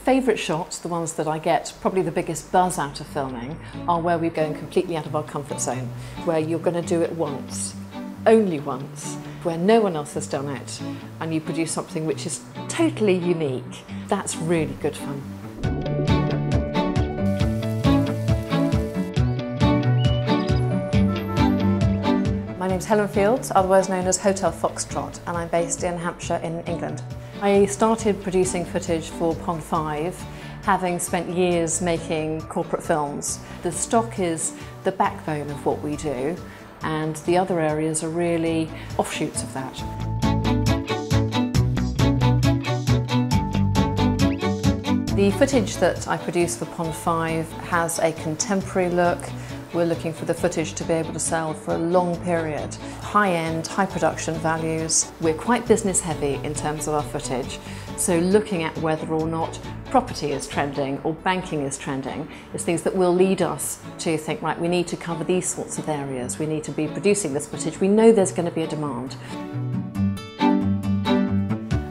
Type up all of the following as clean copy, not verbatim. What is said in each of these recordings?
favourite shots, the ones that I get probably the biggest buzz out of filming, are where we're going completely out of our comfort zone, where you're going to do it once, only once, where no one else has done it, and you produce something which is totally unique. That's really good fun. My name's Helen Fields, otherwise known as HotelFoxTrot, and I'm based in Hampshire in England. I started producing footage for Pond5, having spent years making corporate films. The stock is the backbone of what we do, and the other areas are really offshoots of that. The footage that I produce for Pond5 has a contemporary look. We're looking for the footage to be able to sell for a long period. High-end, high production values. We're quite business heavy in terms of our footage, so looking at whether or not property is trending or banking is trending is things that will lead us to think, right, we need to cover these sorts of areas, we need to be producing this footage, we know there's going to be a demand.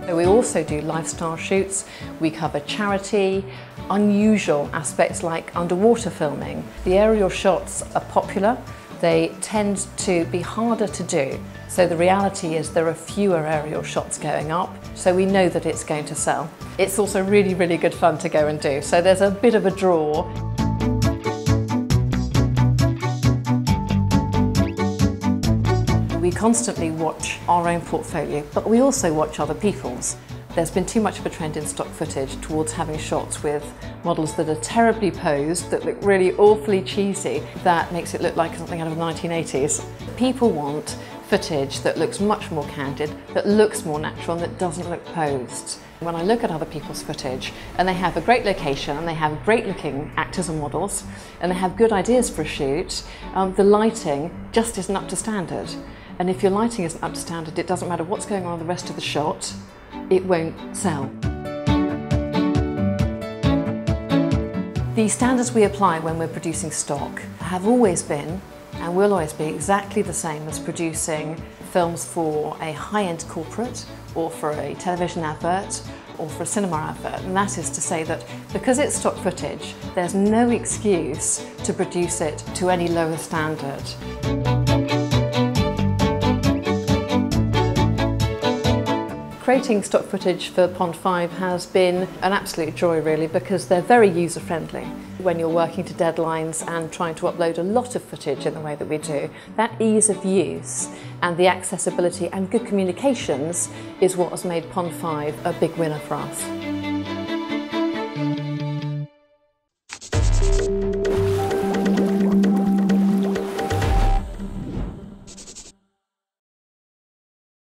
We also do lifestyle shoots, we cover charity, unusual aspects like underwater filming. The aerial shots are popular, they tend to be harder to do. So the reality is there are fewer aerial shots going up, so we know that it's going to sell. It's also really, really good fun to go and do, so there's a bit of a draw. We constantly watch our own portfolio, but we also watch other people's. There's been too much of a trend in stock footage towards having shots with models that are terribly posed, that look really awfully cheesy. That makes it look like something out of the 1980s. People want footage that looks much more candid, that looks more natural, and that doesn't look posed. When I look at other people's footage, and they have a great location, and they have great looking actors and models, and they have good ideas for a shoot, the lighting just isn't up to standard. And if your lighting isn't up to standard, it doesn't matter what's going on in the rest of the shot, it won't sell. The standards we apply when we're producing stock have always been and will always be exactly the same as producing films for a high-end corporate or for a television advert or for a cinema advert. And that is to say that because it's stock footage, there's no excuse to produce it to any lower standard. Creating stock footage for Pond5 has been an absolute joy really, because they're very user-friendly. When you're working to deadlines and trying to upload a lot of footage in the way that we do, that ease of use and the accessibility and good communications is what has made Pond5 a big winner for us.